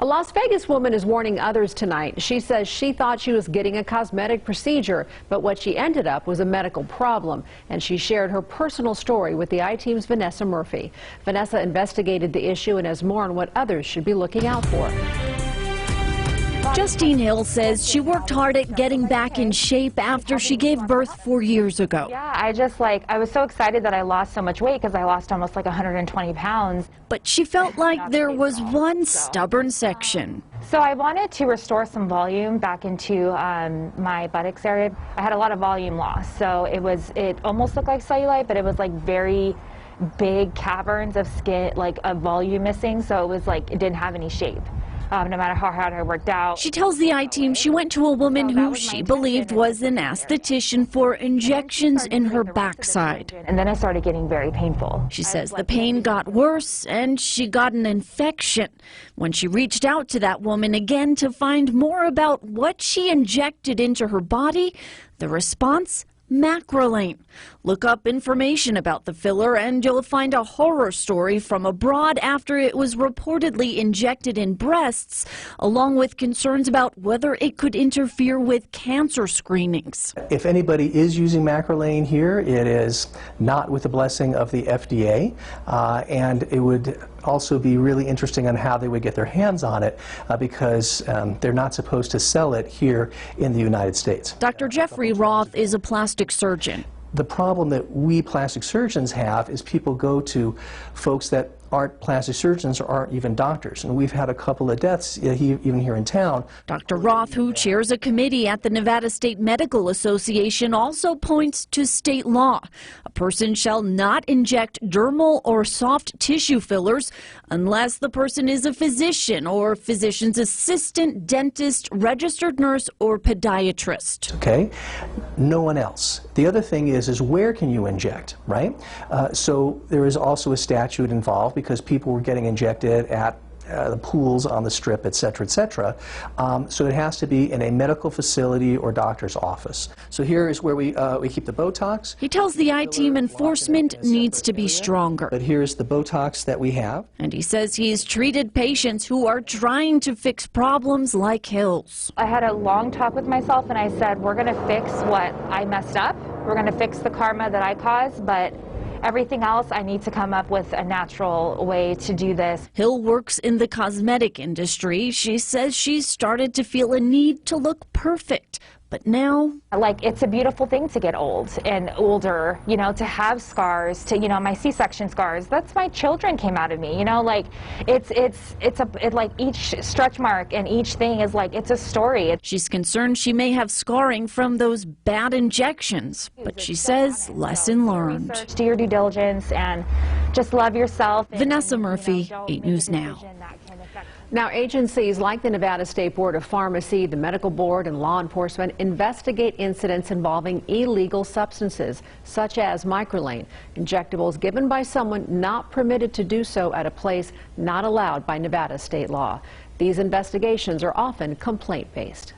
A Las Vegas woman is warning others tonight. She says she thought she was getting a cosmetic procedure, but what she ended up was a medical problem. And she shared her personal story with the I-Team's Vanessa Murphy. Vanessa investigated the issue and has more on what others should be looking out for. Justine Hill says she worked hard at getting back in shape after she gave birth 4 years ago. Yeah, I was so excited that I lost so much weight because I lost almost like 120 pounds. But she felt like there was one stubborn section. So I wanted to restore some volume back into my buttocks area. I had a lot of volume loss, so it almost looked like cellulite, but it was like very big caverns of skin, like a volume missing, so it was like it didn't have any shape. No matter how hard I worked out. She tells the I-Team she went to a woman who she believed was an esthetician for injections in her backside. And then I started getting very painful. She says the pain got worse and she got an infection. When she reached out to that woman again to find more about what she injected into her body, the response: Macrolane. Look up information about the filler and you'll find a horror story from abroad after it was reportedly injected in breasts, along with concerns about whether it could interfere with cancer screenings. If anybody is using Macrolane here, it is not with the blessing of the FDA, and it would also be really interesting on how they would get their hands on it because they're not supposed to sell it here in the United States. Dr. Jeffrey Roth is a plastic surgeon. The problem that we plastic surgeons have is people go to folks that aren't plastic surgeons or aren't even doctors. And we've had a couple of deaths even here in town. Dr. Roth, who chairs a committee at the Nevada State Medical Association, also points to state law. A person shall not inject dermal or soft tissue fillers unless the person is a physician or physician's assistant, dentist, registered nurse, or podiatrist. Okay? No one else. The other thing is where can you inject, right? So there is also a statute involved because people were getting injected at the pools on the Strip, et cetera, et cetera. So it has to be in a medical facility or doctor's office. So here is where we keep the Botox. He tells the I-Team enforcement needs to be stronger. But here's the Botox that we have. And he says he's treated patients who are trying to fix problems like Hill's. I had a long talk with myself and I said, we're going to fix what I messed up. We're going to fix the karma that I caused, but everything else, I need to come up with a natural way to do this. Hill works in the cosmetic industry. She says she's started to feel a need to look perfect. But now, like, it's a beautiful thing to get old and older, you know, to have scars, to, you know, my C-section scars, that's my children came out of me, you know, like, it's like each stretch mark and each thing is like, it's a story. She's concerned she may have scarring from those bad injections, but she says lesson learned. Do your due diligence and just love yourself. Vanessa Murphy, 8 News Now. Now, agencies like the Nevada State Board of Pharmacy, the Medical Board, and law enforcement investigate incidents involving illegal substances, such as Macrolane, injectables given by someone not permitted to do so at a place not allowed by Nevada state law. These investigations are often complaint-based.